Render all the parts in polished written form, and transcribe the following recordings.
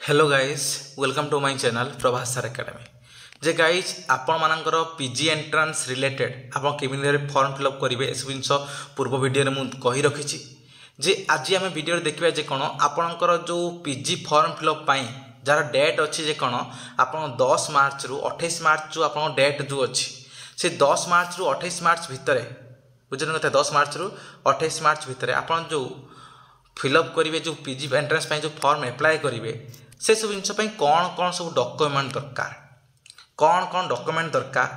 Hello guys welcome to my channel Prabhas sir academy जे guys आपण मानकर पीजी एंट्रांस रिलेटेड आप केमी फॉर्म फिलअप करेंगे एसब जिन पूर्व वीडियो में कही रखी जे आज आम वीडियो देखा जे कौन आपणकर जो पीजी फॉर्म फिलअप जार डेट अच्छी जे कौन आप 10 मार्च रु 28 मार्च जो आप डेट जो अच्छी से 10 मार्च रु 28 मार्च भितर बुझे कथा 10 मार्च रु 28 मार्च भितर आप जो फिलअप करेंगे जो पीजी एंट्रांस जो फॉर्म एप्लाय करेंगे से सब जिन कौन कौन सब डॉक्यूमेंट दरकार कौन कौन डॉक्यूमेंट दरकार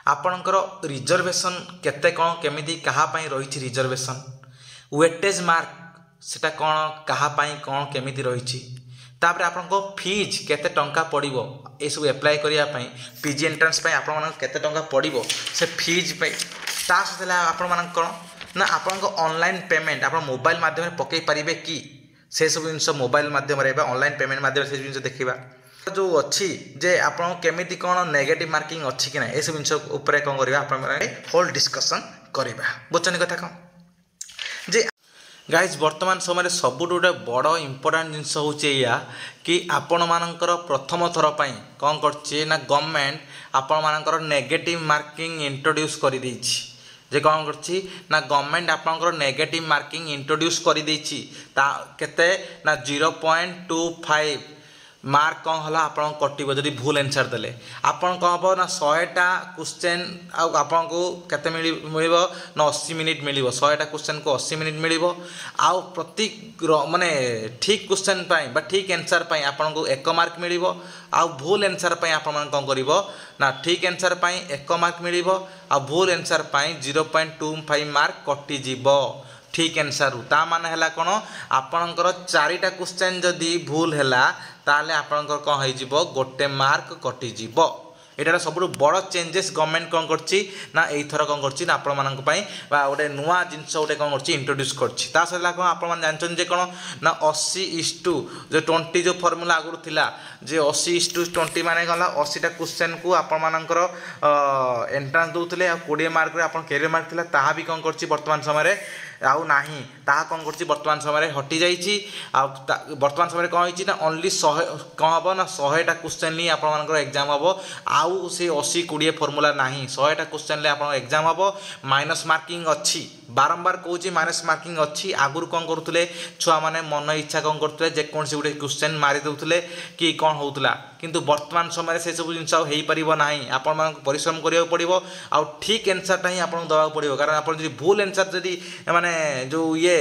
आपणकर रिजर्वेशन केते कौन केमिति कहापाई रही रिजर्वेशन वेटेज मार्क सेटा कौन कहापाई कौन केमिति रही तापर आपनको फीज केते टंका पड़िबो ए सब एप्लाय करिया पई पीजी एंट्रांस पई आपन मन केते टंका पड़िबो से फीज पई ता सला आपन मन कोन ना आपनको ऑनलाइन पेमेंट आप मोबाइल माध्यम पकई पारिबे कि से सब जिन मोबाइल माध्यम ऑनलाइन पेमेंट माध्यम से जिन देखा जो अच्छी जे आप केमी कौन नेगेटिव मार्किंग अच्छी कि ना ये सब जिन उपर कौन करवा होल डिस्कसन करवा बुझे कथा कौन जे गाइज वर्तमान समय सबुठ गोटे बड़ इंपोर्टाट जिनस हूँ कि आपण मानकर प्रथम थर पर कौन कर गवर्नमेंट आपण मानकर नेगेटिव मार्किंग इंट्रोड्यूस कर जे कौन करछि ना गवर्नमेंट आपनकर नेगेटिव मार्किंग इंट्रोड्यूस कर देछि ता केते ना 0.25 मार्क कौन हला आपन कटिबो जदि भूल आंसर देले आपन कौन हबो ना 100टा क्वेश्चन आपन को केते मिलिबो ना 80 मिनिट मिलिबो 100टा क्वेश्चन को 80 मिनिट मिलिबो आउ प्रति माने ठीक क्वेश्चन पाई बा ठीक आंसर पाई आपन को 1 मार्क मिलिबो आउ भूल आंसर पाई आपन मन कौन करिवो ना ठीक आंसर पाई 1 मार्क मिलिबो आ भूल आंसर पाई 0.25 मार्क कटि जीवो ठीक आंसर ता माने हला कोन आपनकर 4टा क्वेश्चन जदि भूल हला ताले आपनकर कौन हो गोटे मार्क कटि जीवो एटार सब बड़ चेंजेस गवर्नमेंट कौन करछि ना एथर कौन करछि ना आपण मानक पई बा गोटे नुआ जिंस गोटे कौन करछि इंट्रोड्यूस करछि ता सला कौन आपण मान जानछन जे कोन ना 80:2 जो 20 जो फार्मूला आगुर थिला जे 80:20 माने गला 80टा क्वेश्चन को आपण मानकर एंट्रेंस दोतले आ 20 मार्क रे आपण कैरियर मार्क थिला ताहा भी कौन करछि वर्तमान समय रे आउ नाही ताहा कौन करछि वर्तमान समय रे हटि जाइछि आ वर्तमान समय रे कौन होइछि ना ओनली 100 कौन हबो ना 100टा क्वेश्चन नि आपण मानकर एग्जाम हबो आउ से 80-20 फॉर्मूला नहीं 100टा क्वेश्चन ले आपण एग्जाम हबो माइनस मार्किंग अच्छी बारंबार कहूँ माइनस मार्किंग अच्छी आगुर कौन करुले छुआ मैंने मन इच्छा कौन करुले जेकोसी गोटे क्वेश्चन मारी दौले कि कौन होता किंतु वर्तमान समय से सब जिन हो पार ना आपण परिश्रम करा पड़ो आउ ठीक आंसरटा ही आपको दवा पड़ो कारण आप भूल आंसर जदि माने जो ये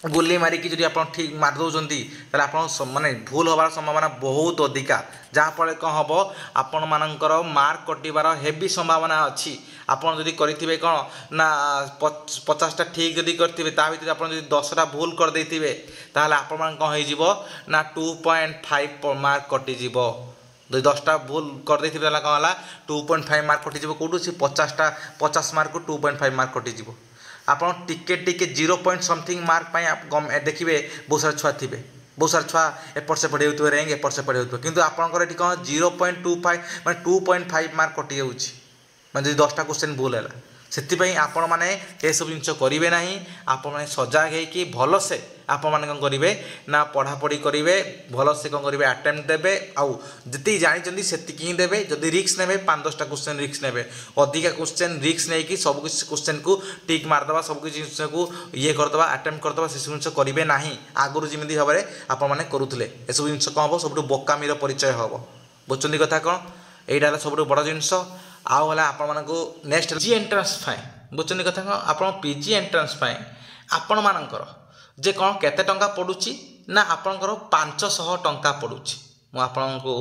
गुली मारिकी जब आप ठीक मारिदौरान आप माने भूल हबार संभावना बहुत अधिका जहाँफल कौन हम आपण मानकर मार्क कटिबार हेवी संभावना अच्छी आपड़ जदि करेंगे कौन ना 50टा ठीक जदि करेंगे ता भर आप 10टा भूल करदे ताहले आपण मान कौन हो ना 2.5 मार्क कटिज 10टा भूल करदे कौन है 2.5 मार्क कटिज कौटू से 50 मार्क को 2.5 मार्क कटिज आपड़ टिके टिके 0 पॉइंट समथिंग मार्क पाई देखिए बहुत सारा छुआ थे बहुत सारा छुआ एपट से पढ़े हुए रैंक एपट से पढ़े हुए किंतु आपंकर ये कौन 0.25 मैं 2.5 मार्क कटि जाऊँगी मैं 10टा क्वेश्चन भूल है से आपण मैंने ये सब जिन करेंगे ना आप सजग होगी भल से आप मैंने कौन करेंगे ना पढ़ापढ़ी करेंगे भल से कौन करेंगे अटेम्प्ट देवे आउ जी जानते से ही देवे जदि रिक्स ने 5-10टा क्वेश्चन रिक्स ने अधिका क्वेश्चन रिक्स नहीं कि सब किसी क्वेश्चन को टिक मारदे सब किसी जिन को ये करदे अटेम्प्ट करदे से सब जिन करेंगे ना आगुरी जमी भाव में आपने करुले ये सब जिन कौन हम सब बोकामीर परिचय हम बुझुं कथा कौन यहाँ सब बड़ जिनस आउ है आप नेक्स्ट पीजी एंट्रांस बुझुं कथा कौन आप पीजी एंट्रांस आपण मानकर जे कौन केते टंका पड़ुछि ना आपनकर 500 टंका पड़ुछि मु आपनको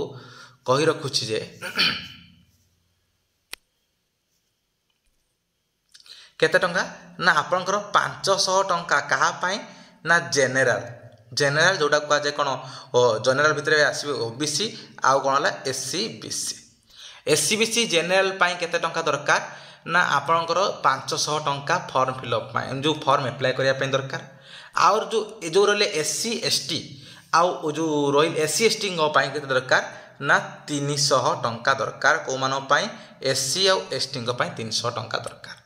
कहि रखुछि जे केते टंका ना आपनकर 500 टंका कहा पाई ना जेनेरल जोटा कह जाए कौन जेनेरल भितर आसबे ओबीसी आउ कौन है एससी बीसी जेनेरल पाई केते टंका दरकार ना आपनकर 500 टंका फॉर्म फिलअप जो फॉर्म एप्लाय करिया दरकार और जो रही एससी एसटी आउ जो रही एससी एसटी के दरकार ना 300 टंका दरकार कौ मान एससी आउ एसटी 300 टंका दरकार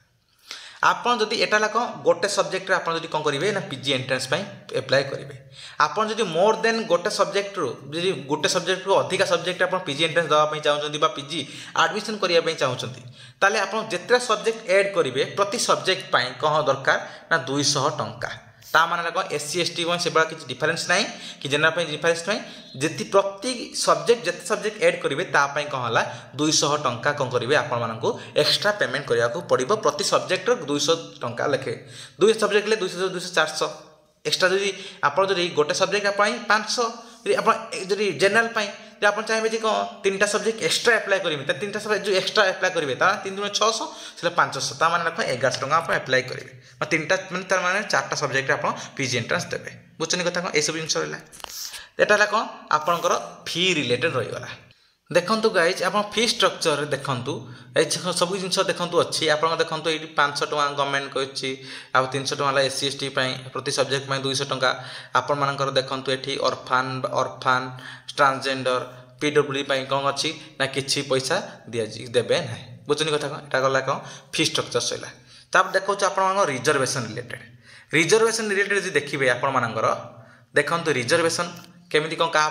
ଆପଣ ଯଦି ଏଟା ହେଲା କ'ଣ ଗୋଟେ ସବଜେକ୍ଟରେ ଆପଣ ଯଦି କ'ଣ କରିବେ ନା ପିଜି ଏଣ୍ଟ୍ରାନ୍ସ ପାଇଁ ଆପ୍ଲାଏ କରିବେ। ଆପଣ ଯଦି ମୋର୍ ଦେନ୍ ଗୋଟେ ସବଜେକ୍ଟରୁ ଯଦି ଗୋଟେ ସବଜେକ୍ଟରୁ ଅଧିକା ସବଜେକ୍ଟ ଆପଣ ପିଜି ଏଣ୍ଟ୍ରାନ୍ସ ଦେବା ପାଇଁ ଚାହୁଁଛନ୍ତି ବା ପିଜି ଆଡ଼ମିସନ୍ କରିବା ପାଇଁ ଚାହୁଁଛନ୍ତି ତାହେଲେ ଆପଣ ଯେତେଟା ସବଜେକ୍ଟ ଆଡ଼୍ କରିବେ ପ୍ରତି ସବଜେକ୍ଟ ପାଇଁ କ'ଣ ଦରକାର ନା 200 ଟଙ୍କା। ତା ମାନେ କ'ଣ SC ST ପାଇଁ ସେଭଳିଆ କିଛି ଡିଫରେନ୍ସ ନାହିଁ କି ଜେନେରାଲ ପାଇଁ ଡିଫରେନ୍ସ ନାହିଁ। ଯଦି ପ୍ରତି ସବଜେକ୍ଟ ଯେତେ ସବଜେକ୍ଟ ଆଡ଼୍ କରିବେ ତା ପାଇଁ କ'ଣ ହେଲା 200 ଟଙ୍କା କ'ଣ କରିବେ ଆପଣମାନଙ୍କୁ ଏକ୍ସଟ୍ରା ପେମେଣ୍ଟ କରିବାକୁ ପଡ଼ିବ। ପ୍ରତି ସବଜେକ୍ଟର 200 ଟଙ୍କା ଲେଖେ 2 ସବଜେକ୍ଟ ହେଲେ 200 200 400 ଏକ୍ସଟ୍ରା। ଯଦି ଆପଣ ଯଦି ଗୋଟେ ସବଜେକ୍ଟ ପାଇଁ 500 ଯଦି ଆପଣ ଯଦି ଜେନେରାଲ ପାଇଁ ଯଦି ଆପଣ ଚାହିଁବେ ଯେ କ'ଣ 3ଟା ସବଜେକ୍ଟ ଏକ୍ସଟ୍ରା ଆପ୍ଲାଏ କରିବେ ତା 3ଟା ସବଜେକ୍ଟ ଯେଉଁ ଏକ୍ସଟ୍ରା ଆପ୍ଲାଏ କରିବେ ତା 3 × 600 ସେଟା 500 ତା ମାନେ କ'ଣ 1100 ଟଙ୍କା ଆପଣ ଆପ୍ଲାଏ କରିବେ। 3ଟା ମାନେ ତାର ମାନେ 4ଟା ସବଜେକ୍ଟ ଆପଣ ପିଜି ଏଣ୍ଟ୍ରାନ୍ସ ଦେବେ। ବୁଝୁଛନ୍ତି କଥା କ'ଣ ଏସବୁ ଜିନିଷ ରହିଲା। ଏଟା ହେଲା କ'ଣ ଆପଣଙ୍କର ଫି ରିଲେଟେଡ୍ ରହିଗଲା। ଦେଖନ୍ତୁ ଗାଇଜ୍ ଆପଣ ଫି ଷ୍ଟ୍ରକ୍ଚରରେ ଦେଖନ୍ତୁ ଏ ସବୁ ଜିନିଷ ଦେଖନ୍ତୁ ଅଛି ଆପଣଙ୍କ ଦେଖନ୍ତୁ ଏଇଠି 500 ଟଙ୍କା ଗଭର୍ଣ୍ଣମେଣ୍ଟ କହିଛି ଆଉ 300 ଟଙ୍କା ହେଲା SC ST ପାଇଁ ପ୍ରତି ସବଜେକ୍ଟ ପାଇଁ 200 ଟଙ୍କା। ଆପଣମାନଙ୍କର ଦେଖନ୍ତୁ ଏଠି ଅର୍ଫାନ୍ ଟ୍ରାନ୍ସଜେଣ୍ଡର PWD ପାଇଁ କ'ଣ ଅଛି ନା କିଛି ପଇସା ଦେବେ ନାହିଁ। ବୁଝୁଛନ୍ତି କଥା କ'ଣ ଏଟା ଗଲା କ'ଣ ଫି ଷ୍ଟ୍ରକ୍ଚର ସରିଲା। ତାପରେ ଦେଖାଉଛି ଆପଣଙ୍କ ରିଜର୍ଭେସନ୍ ରିଲେଟେଡ୍ ଯଦି ଦେଖିବେ ଆପଣମାନଙ୍କର ଦେଖନ୍ତୁ ରିଜର୍ଭେସନ୍ କେମିତି କ'ଣ କାହା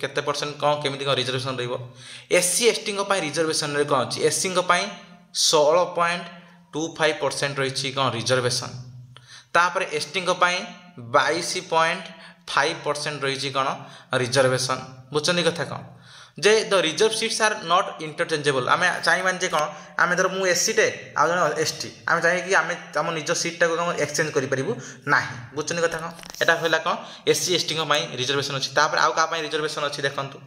କେତେ ପରସେଣ୍ଟ କ'ଣ କେମିତି କ'ଣ ରିଜର୍ଭେସନ୍ ରହିବ। SC STଙ୍କ ପାଇଁ ରିଜର୍ଭେସନ୍ରେ କ'ଣ ଅଛି SCଙ୍କ ପାଇଁ 16.25% ରହିଛି କ'ଣ ରିଜର୍ଭେସନ୍। ତାପରେ STଙ୍କ ପାଇଁ 22.5% ରହିଛି କ'ଣ ରିଜର୍ଭେସନ୍। ବୁଝୁଛନ୍ତି କଥା କ'ଣ ଯେ ଦ ରିଜର୍ଭ ସିଟ୍ସ ଆର୍ ନଟ୍ ଇଣ୍ଟରଚେଞ୍ଜେବଲ୍। ଆମେ ଚାହିଁବାନି ଯେ କ'ଣ ଆମେ ଧର ମୁଁ SC ଟେ ଆଉ ଜଣେ ST ଆମେ ଚାହିଁକି ଆମେ ଆମ ନିଜ ସିଟ୍ଟାକୁ କ'ଣ ଏକ୍ସଚେଞ୍ଜ କରିପାରିବୁ ନାହିଁ। ବୁଝୁଛନ୍ତି କଥା କ'ଣ ଏଟା ହେଲା କ'ଣ SC STଙ୍କ ପାଇଁ ରିଜର୍ଭେସନ୍ ଅଛି। ତାପରେ ଆଉ କାହା ପାଇଁ ରିଜର୍ଭେସନ୍ ଅଛି ଦେଖନ୍ତୁ।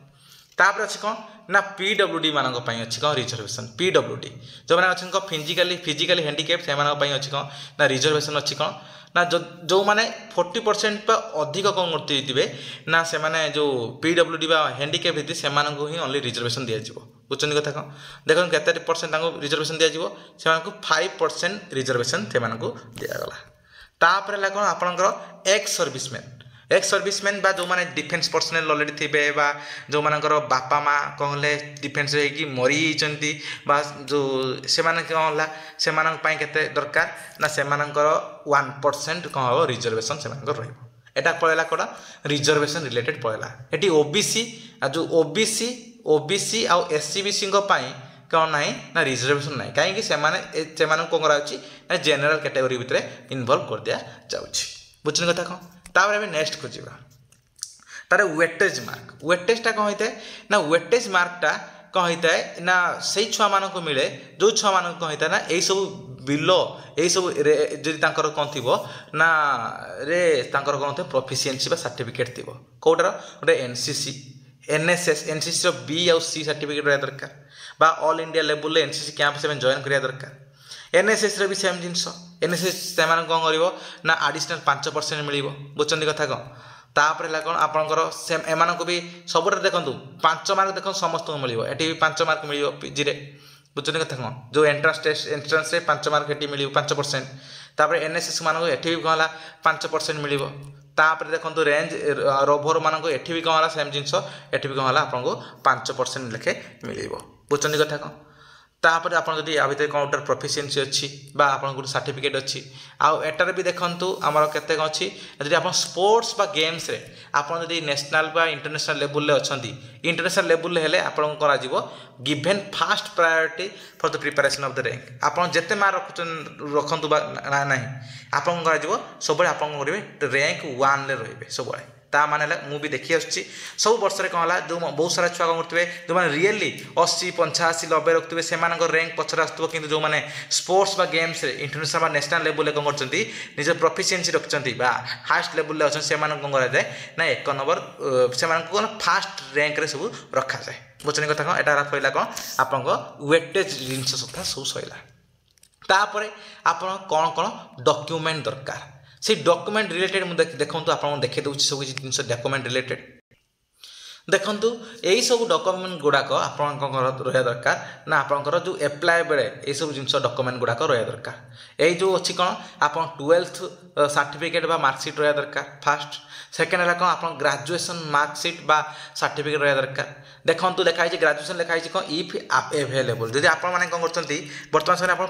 ତାପରେ ଅଛି କ'ଣ ନା PWD ମାନଙ୍କ ପାଇଁ ଅଛି କ'ଣ ରିଜର୍ଭେସନ୍। PWD ଯେଉଁମାନେ ଅଛନ୍ତି କ'ଣ ଫିଜିକାଲି ହ୍ୟାଣ୍ଡିକ୍ୟାପ୍ ସେମାନଙ୍କ ପାଇଁ ଅଛି କ'ଣ ନା ରିଜର୍ଭେସନ୍ ଅଛି କ'ଣ ନା ଯେଉଁମାନେ 40% ବା ଅଧିକ କ'ଣ କରିଥିବେ ନା ସେମାନେ ଯେଉଁ PWD ବା ହ୍ୟାଣ୍ଡିକ୍ୟାପ୍ ହେଇଥିବେ ସେମାନଙ୍କୁ ହିଁ ଓନ୍ଲି ରିଜର୍ଭେସନ୍ ଦିଆଯିବ। ବୁଝୁଛନ୍ତି କଥା କ'ଣ ଦେଖନ୍ତୁ କେତେ ପରସେଣ୍ଟ ତାଙ୍କୁ ରିଜର୍ଭେସନ୍ ଦିଆଯିବ ସେମାନଙ୍କୁ 5% ରିଜର୍ଭେସନ୍ ସେମାନଙ୍କୁ ଦିଆଗଲା। ତାପରେ ହେଲା କ'ଣ ଆପଣଙ୍କର ଏକ୍ସ ସର୍ଭିସମ୍ୟାନ୍ ବା ଯେଉଁମାନେ ଡିଫେନ୍ସ ପର୍ସନାଲ ଅଲରେଡ଼ି ଥିବେ ବା ଯେଉଁମାନଙ୍କର ବାପା ମା କ'ଣ ହେଲେ ଡିଫେନ୍ସରେ ହେଇକି ମରିଯାଇଛନ୍ତି ବା ଯେଉଁ ସେମାନେ କ'ଣ ହେଲା ସେମାନଙ୍କ ପାଇଁ କେତେ ଦରକାର ନା ସେମାନଙ୍କର 1% କ'ଣ ହେବ ରିଜର୍ଭେସନ୍ ସେମାନଙ୍କର ରହିବ। ଏଟା ପଳେଇଲା କ'ଣ ରିଜର୍ଭେସନ୍ ରିଲେଟେଡ୍ ପଳେଇଲା। ଏଠି ଆଉ ଯେଉଁ OBC ଆଉ SC BCଙ୍କ ପାଇଁ କ'ଣ ନାହିଁ ନା ରିଜର୍ଭେସନ୍ ନାହିଁ କାହିଁକି ସେମାନଙ୍କୁ କ'ଣ କରାଯାଉଛି ନା ଜେନେରାଲ କ୍ୟାଟାଗୋରୀ ଭିତରେ ଇନଭଲ୍ଭ କରିଦିଆଯାଉଛି। ବୁଝୁଛନ୍ତି କଥା କ'ଣ। ତାପରେ ଆମେ ନେକ୍ସଟକୁ ଯିବା। ତାର ୱେଟେଜଟା କ'ଣ ହୋଇଥାଏ ନା ୱେଟେଜ ମାର୍କଟା କ'ଣ ହୋଇଥାଏ ନା ସେଇ ଛୁଆମାନଙ୍କୁ ମିଳେ ଯେଉଁ ଛୁଆମାନଙ୍କୁ କ'ଣ ହୋଇଥାଏ ନା ଏଇସବୁ ଏଇସବୁ ଯଦି ତାଙ୍କର କ'ଣ ଥିବ ନା ତାଙ୍କର କ'ଣ ଥିବ ପ୍ରଫିସିଏନ୍ସି ବା ସାର୍ଟିଫିକେଟ୍ ଥିବ କେଉଁଟାର ଗୋଟେ NCC NCCର B ଆଉ C ସାର୍ଟିଫିକେଟ୍ ରହିବା ଦରକାର ବା ଅଲ୍ ଇଣ୍ଡିଆ ଲେବୁଲରେ NCC କ୍ୟାମ୍ପ ସେମାନେ ଜଏନ୍ କରିବା ଦରକାର। NSSର ବି ସେମ୍ ଜିନିଷ NSS ସେମାନଙ୍କୁ କ'ଣ କରିବ ନା ଆଡ଼ିସନାଲ୍ 5% ମିଳିବ। ବୁଝୁଛନ୍ତି କଥା କ'ଣ। ତାପରେ ହେଲା କ'ଣ ଆପଣଙ୍କର ଏମାନଙ୍କୁ ବି ସବୁଠାରେ ଦେଖନ୍ତୁ 5 ମାର୍କ ଦେଖନ୍ତୁ ସମସ୍ତଙ୍କୁ ମିଳିବ ଏଠି ବି 5 ମାର୍କ ମିଳିବ PGରେ। ବୁଝୁଛନ୍ତି କଥା କ'ଣ ଯେଉଁ ଏଣ୍ଟ୍ରାନ୍ସରେ 5 ମାର୍କ ଏଠି ମିଳିବ 5%। ତାପରେ NSS ମାନଙ୍କୁ ଏଠି ବି କ'ଣ ହେଲା 5% ମିଳିବ। ତାପରେ ଦେଖନ୍ତୁ ରେଞ୍ଜ ରୋଭର ମାନଙ୍କୁ ଏଠି ବି କ'ଣ ହେଲା ସେମ୍ ଜିନିଷ ଏଠି ବି କ'ଣ ହେଲା ଆପଣଙ୍କୁ 5% ଲେଖେ ମିଳିବ। ବୁଝୁଛନ୍ତି କଥା କ'ଣ। ତାପରେ ଆପଣ ଯଦି ଆ ଭିତରେ କ'ଣ ଗୋଟେ ପ୍ରଫିସିଏନ୍ସି ଅଛି ବା ଆପଣଙ୍କ ଗୋଟେ ସାର୍ଟିଫିକେଟ୍ ଅଛି ଆଉ ଏଟାରେ ବି ଦେଖନ୍ତୁ ଆମର କେତେ କ'ଣ ଅଛି ଯଦି ଆପଣ ସ୍ପୋର୍ଟସ୍ ବା ଗେମ୍ସରେ ଆପଣ ଯଦି ନ୍ୟାସନାଲ୍ ବା ଇଣ୍ଟରନ୍ୟାସନାଲ୍ ଲେବୁଲରେ ଅଛନ୍ତି ଇଣ୍ଟରନ୍ୟାସନାଲ୍ ଲେବୁଲରେ ହେଲେ ଆପଣଙ୍କୁ କରାଯିବ given first priority for the preparation of the rank. ଆପଣ ଯେତେ ମାର୍କ ରଖନ୍ତୁ ବା ନାହିଁ ଆପଣଙ୍କୁ କରାଯିବ ସବୁବେଳେ ଆପଣ କ'ଣ କରିବେ ର୍ୟାଙ୍କ 1ରେ ରହିବେ ସବୁବେଳେ। ତା ମାନେ ହେଲା ମୁଁ ବି ଦେଖି ଆସୁଛି ସବୁ ବର୍ଷରେ କ'ଣ ହେଲା ଯେଉଁ ବହୁତ ସାରା ଛୁଆ କ'ଣ କରୁଥିବେ ଯେଉଁମାନେ ରିଏଲି 80 85 90 ରଖୁଥିବେ ସେମାନଙ୍କ ର୍ୟାଙ୍କ ପଛରେ ଆସୁଥିବ କିନ୍ତୁ ଯେଉଁମାନେ ସ୍ପୋର୍ଟସ୍ ବା ଗେମ୍ସରେ ଇଣ୍ଟରନ୍ୟାସନାଲ୍ ବା ନ୍ୟାସନାଲ୍ ଲେବୁଲରେ କ'ଣ କରୁଛନ୍ତି ନିଜର ପ୍ରଫିସିଏନ୍ସି ରଖିଛନ୍ତି ବା ହାଏଷ୍ଟ ଲେବୁଲରେ ଅଛନ୍ତି ସେମାନଙ୍କୁ କ'ଣ କରାଯାଏ ନା 1 ନମ୍ବର ସେମାନଙ୍କୁ କ'ଣ ଫାଷ୍ଟ ର୍ୟାଙ୍କରେ ସବୁ ରଖାଯାଏ। ବୁଝୁଛନ୍ତି କଥା କ'ଣ ଏଟା ରହିଲା କ'ଣ ଆପଣଙ୍କ ୱେଟେଜ ଜିନିଷ ସହିତ ସବୁ ସରିଲା। ତାପରେ ଆପଣ କ'ଣ ଡକ୍ୟୁମେଣ୍ଟ ଦରକାର ସେ ଡକ୍ୟୁମେଣ୍ଟ ରିଲେଟେଡ୍ ମୁଁ ଦେଖନ୍ତୁ ଆପଣଙ୍କୁ ଦେଖାଇ ଦେଉଛି ସବୁ କିଛି ଜିନିଷ ଡକ୍ୟୁମେଣ୍ଟ ରିଲେଟେଡ୍। ଦେଖନ୍ତୁ ଏଇସବୁ ଡକ୍ୟୁମେଣ୍ଟ ଗୁଡ଼ାକ ଆପଣଙ୍କର ରହିବା ଦରକାର ନା ଆପଣଙ୍କର ଯେଉଁ ଆପ୍ଲାଏ ବେଳେ ଏଇସବୁ ଜିନିଷ ଡକ୍ୟୁମେଣ୍ଟ ଗୁଡ଼ାକ ରହିବା ଦରକାର। ଏଇ ଯେଉଁ ଅଛି କ'ଣ ଆପଣ 12th ସାର୍ଟିଫିକେଟ୍ ବା ମାର୍କସିଟ୍ ରହିବା ଦରକାର ଫାଷ୍ଟ। ସେକେଣ୍ଡ ହେଲା କ'ଣ ଆପଣ ଗ୍ରାଜୁଏସନ୍ ମାର୍କସିଟ୍ ବା ସାର୍ଟିଫିକେଟ୍ ରହିବା ଦରକାର। ଦେଖନ୍ତୁ ଲେଖା ହେଇଛି ଗ୍ରାଜୁଏସନ୍ ଲେଖା ହେଇଛି କ'ଣ ଇଫ୍ ଆଭେଲେବୁଲ୍ ଯଦି ଆପଣମାନେ କ'ଣ କରୁଛନ୍ତି ବର୍ତ୍ତମାନ ସମୟରେ ଆପଣ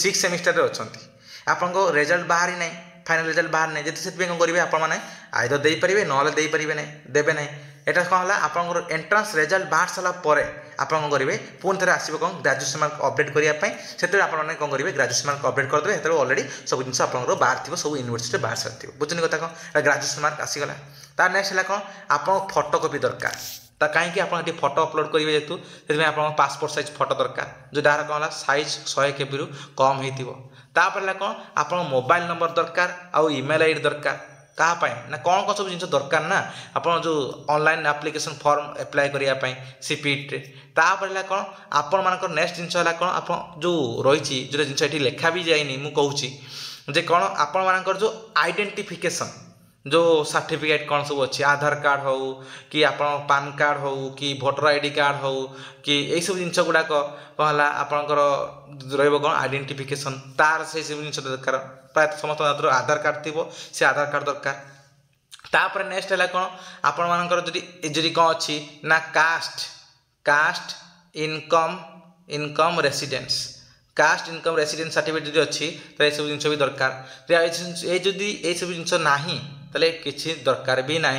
6th ସେମିଷ୍ଟାରରେ ଅଛନ୍ତି ଆପଣଙ୍କ ରେଜଲ୍ଟ ବାହାରି ନାହିଁ, फाइनल रिजल्ट बाहर नहीं जैसे से कौन करेंगे आपने आइदर दे पारे ना दे पारे ना देवे ना यहाँ कौन है आप एंट्रांस रिजल्ट बाहर सारा पर आप कौन करेंगे पुणी थे आसो कौन ग्रेजुएशन मार्क अपडेट करने से आपने कौन करेंगे ग्रेजुएशन मार्क अपडेट करदे से अलरेडी सब जिन आप बाहर थी सब यूनिवर्सिटी बाहर सारी बुझे कथा कौन ग्रेजुएशन मार्क आसीगला तार नेक्स्ट है कौन आप फोटो कॉपी दरकार तो कहीं आप फोटो अपलोड करेंगे जेहतु से आप पासपोर्ट साइज फोटो दरकार जो डार कौन है साइज 100 KB कम होपर कौन आप मोबाइल नंबर दरकार आउ ईमेल आईडी दरकार कहाँपाई ना कौन कौन सब जिन दरकार ना आप जो ऑनलाइन एप्लिकेशन फॉर्म अप्लाई करने सीपीटी तापर कौन आपण मान नेक्स्ट जिन कौन आप जो रही जो जिन लेखा भी जाइनी मुझे कौन आपण मान जो आइडेंटिफिकेशन जो सर्टिफिकेट कौन सब अच्छी आधार कार्ड हो कि आप पान कार्ड हो कि वोटर आईडी कार्ड हो कि यही सब जिन गुड़ाक कौन है आपंकर कौन आइडेंटिफिकेशन तार से सब जिन दरकार प्राय समस्त आधार कार्ड थी से आधार कार्ड दरकार तापर नेक्स्ट है कौन आपण मानकर जी कौन अच्छी ना caste income residence caste income residence certificate जो अच्छी तो ये सब जिन भी दरकार ये सब जिन ना ताले किसी दरकार भी ना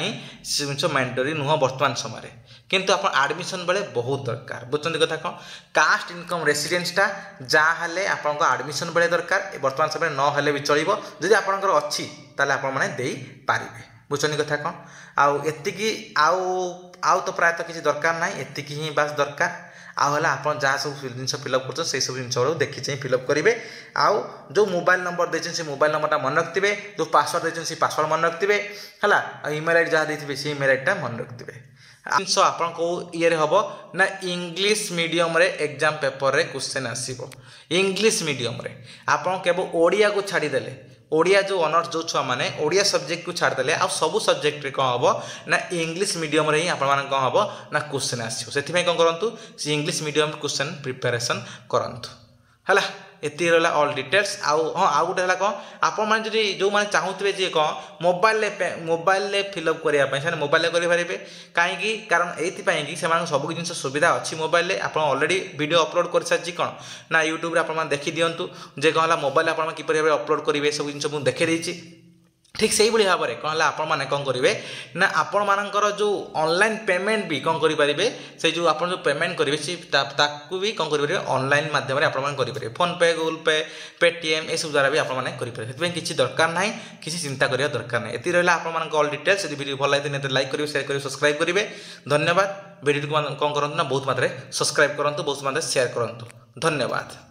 से जिन मैंडेटरी नुह वर्तमान समय किंतु आप एडमिशन बेले बहुत दरकार बुझे कथा कौन कास्ट इनकम रेसिडेंसटा जहाँ आपको एडमिशन बेले दरकार वर्तमान समय न भी चलो जदि आपंकर अच्छी ताले आपने पारे बुझे कथा कौन आउ तो प्रायतः किसी दरकार ना एतिकी ही बास दरकार आउ आप जहाँ सब जिन फिलअप कर सब जिन देखी चाहिए फिलअप करेंगे आउ जो मोबाइल नंबर देते से मोबाइल नंबरटा मन रखिए जो पासवर्ड देते से पासवर्ड मन रखिए है ईमेल आईडी जहाँ देते से ईमेल आईडीटा मन रखिए जिनस आप ये हम ना इंग्लिश मीडियम रे एग्जाम पेपर रे क्वेश्चन आसो इंग्लिश मीडियम रे आप केवल ओडिया को छाड़देले ओडिया जो ऑनर्स जो छुआ मैंने ओडिया सब्जेक्ट को छाड़देले आ सबू सब्जेक्ट रे कौन हम ना इंग्लिश मीडियम रे ही आप कौन हम ना क्वेश्चन आसो से कौन करूँ से इंग्लिश मीडियम क्वेश्चन प्रिपेरेसन करूँ है एति रहा ऑल डिटेल्स आउ गोटे है कौन आप जो मैंने चाहूबे जी कौन मोबाइल फिलअप करने मोबाइल करेंगे कहीं कारण ये सब जिन सुविधा अच्छी मोबाइल आप ऑलरेडी वीडियो अपलोड कर सारी कौन ना यूट्यूब आप देखी दिंतु जे कौन है मोबाइल आप किपर भाव अपलोड करेंगे सब जिन मुझे देखी ठीक से भाव में कौन है आपण मैंने कौन करेंगे ना आपण मानकर जो ऑनलाइन पेमेंट भी कौन करेंगे से जो आप जो पेमेंट करेंगे भी कौन करेंगे ऑनलाइन माध्यम करेंगे फोन पे गूगल पे पेटीएम ये सब द्वारा भी आपने करेंगे किसी दरकार ना किसी चिंता करने दरकार ना ये रहा आप ऑल डिटेल्स यदि वीडियो भल लगे लाइक करेंगे शेयर करेंगे सब्सक्राइब करेंगे धन्यवाद वीडियो को कौन करूँ ना बहुत मात्रा सब्सक्राइब करूँ बहुत मात्रा शेयर करूँ धन्यवाद।